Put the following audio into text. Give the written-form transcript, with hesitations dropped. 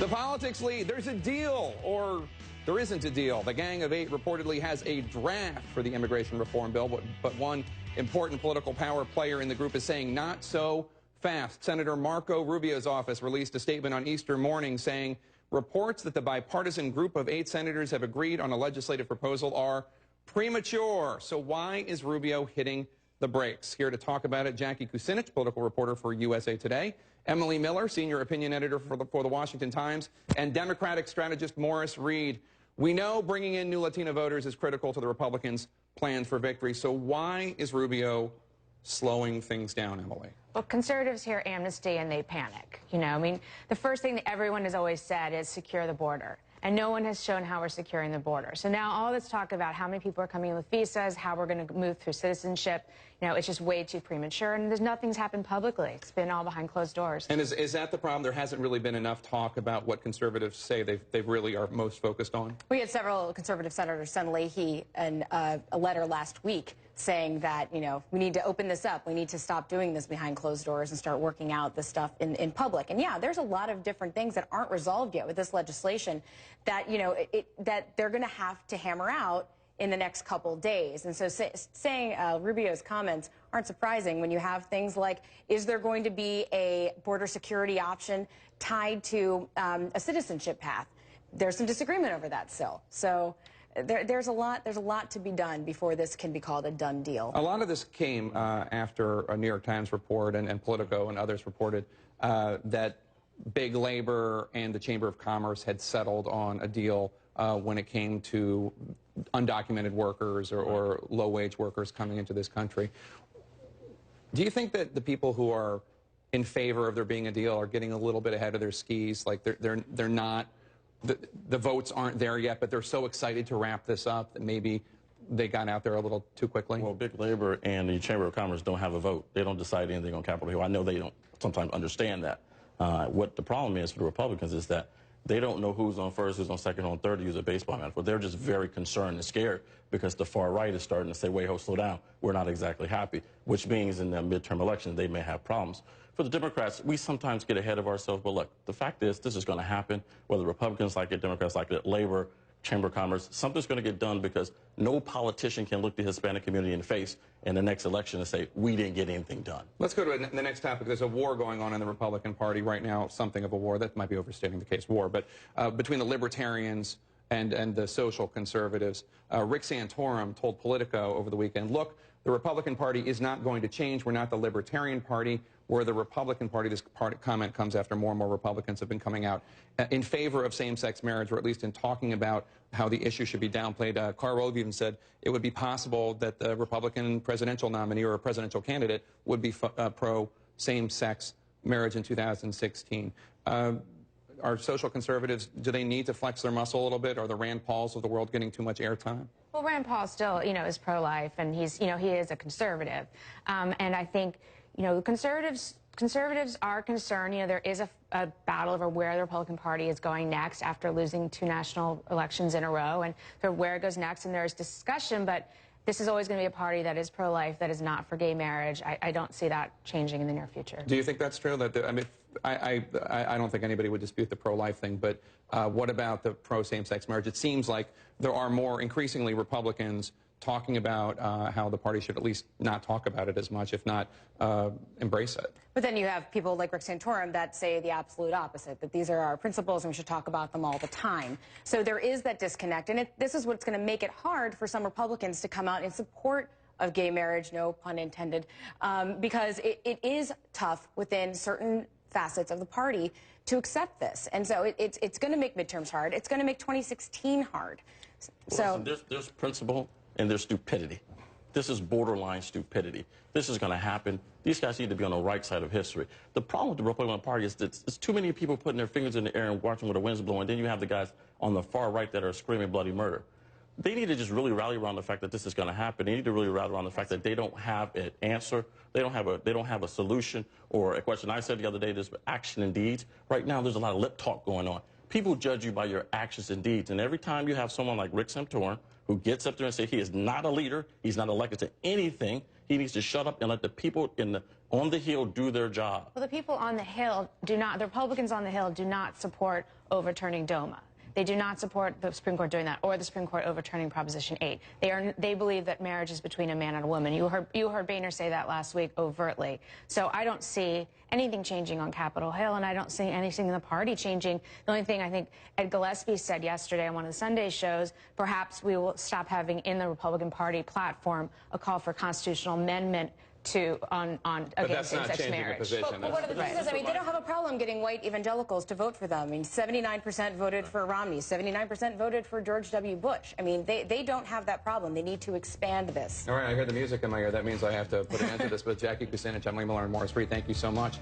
The politics lead. There's a deal, or there isn't a deal. The Gang of Eight reportedly has a draft for the immigration reform bill, but one important political power player in the group is saying not so fast. Senator Marco Rubio's office released a statement on Easter morning saying reports that the bipartisan group of 8 senators have agreed on a legislative proposal are premature. So why is Rubio hitting the brakes? Here to talk about it, Jackie Kucinich, political reporter for USA Today, Emily Miller, senior opinion editor for the Washington Times, and Democratic strategist Morris Reid. We know bringing in new Latino voters is critical to the Republicans' plans for victory. So why is Rubio slowing things down, Emily? Well, conservatives hear amnesty and they panic. I mean, the first thing that everyone has always said is secure the border. And no one has shown how we're securing the border. So now all this talk about how many people are coming in with visas, how we're going to move through citizenship, it's just way too premature. And nothing's happened publicly. It's been all behind closed doors. And is that the problem? There hasn't really been enough talk about what conservatives say they really are most focused on? We had several conservative senators send Leahy a letter last week saying that, we need to open this up. We need to stop doing this behind closed doors and start working out this stuff in public. And yeah, there's a lot of different things that aren't resolved yet with this legislation that, that they're going to have to hammer out in the next couple days. And so saying Rubio's comments aren't surprising when you have things like, is there going to be a border security option tied to a citizenship path? There's some disagreement over that still. So there's a lot to be done before this can be called a done deal. A lot of this came after a New York Times report and Politico and others reported that Big Labor and the Chamber of Commerce had settled on a deal when it came to undocumented workers or low-wage workers coming into this country. Do you think that the people who are in favor of there being a deal are getting a little bit ahead of their skis? Like they're not, the votes aren't there yet, but they're so excited to wrap this up that maybe they got out there a little too quickly? Well, Big Labor and the Chamber of Commerce don't have a vote. They don't decide anything on Capitol Hill. I know they don't sometimes understand that. What the problem is for the Republicans is that they don't know who's on first, who's on second, on third, to use a baseball metaphor. They're just very concerned and scared because the far right is starting to say, wait, slow down. We're not exactly happy, which means in the midterm elections they may have problems. For the Democrats, we sometimes get ahead of ourselves, but look, the fact is this is going to happen, whether Republicans like it, Democrats like it, Labor, Chamber of Commerce, something's going to get done because no politician can look the Hispanic community in the face in the next election and say, we didn't get anything done. Let's go to the next topic. There's a war going on in the Republican Party right now, something of a war. That might be overstating the case, war, but between the Libertarians and the social conservatives. Rick Santorum told Politico over the weekend, look, the Republican Party is not going to change. We're not the Libertarian Party. We're the Republican Party. This comment comes after more and more Republicans have been coming out in favor of same-sex marriage, or at least in talking about how the issue should be downplayed. Carl Rove even said it would be possible that the Republican presidential nominee or a presidential candidate would be pro same-sex marriage in 2016. Are social conservatives, do they need to flex their muscle a little bit? Are the Rand Pauls of the world getting too much airtime? Well, Rand Paul still, is pro-life, and he is a conservative. And I think, conservatives are concerned. There is a battle over where the Republican Party is going next after losing 2 national elections in a row, and sort of where it goes next. And there's discussion, but this is always going to be a party that is pro-life, that is not for gay marriage. I don't see that changing in the near future. Do you think that's true? I don't think anybody would dispute the pro-life thing, but what about the pro-same-sex marriage? It seems like there are more increasingly Republicans talking about how the party should at least not talk about it as much, if not embrace it. But then you have people like Rick Santorum that say the absolute opposite, that these are our principles and we should talk about them all the time. So there is that disconnect, and this is what's going to make it hard for some Republicans to come out in support of gay marriage, no pun intended, because it is tough within certain facets of the party to accept this. And so it's going to make midterms hard. It's going to make 2016 hard. So listen, there's principle and there's stupidity. This is borderline stupidity. This is going to happen. These guys need to be on the right side of history. The problem with the Republican Party is that it's too many people putting their fingers in the air and watching where the wind's blowing. Then you have the guys on the far right that are screaming bloody murder. They need to just really rally around the fact that this is going to happen. They need to really rally around the fact that they don't have an answer. They don't have a solution or a question. I said the other day, there's action and deeds. Right now, there's a lot of lip talk going on. People judge you by your actions and deeds. And every time you have someone like Rick Santorum who gets up there and says he is not a leader, he's not elected to anything, He needs to shut up and let the people on the Hill do their job. Well, the people on the Hill do not, the Republicans on the Hill do not support overturning DOMA. They do not support the Supreme Court doing that, or the Supreme Court overturning Proposition 8. They believe that marriage is between a man and a woman. You heard Boehner say that last week overtly. So I don't see anything changing on Capitol Hill, and I don't see anything in the party changing. The only thing I think Ed Gillespie said yesterday on one of the Sunday shows, perhaps we will stop having in the Republican Party platform a call for constitutional amendment against same-sex marriage. But one of the things is, I mean, they don't have a problem getting white evangelicals to vote for them. I mean, 79% voted for Romney, 79% voted for George W. Bush. I mean, they don't have that problem. They need to expand this. All right, I hear the music in my ear. That means I have to put an end to this. But Jackie Kucinich, I'm Lee Miller and Morris Reid. Thank you so much.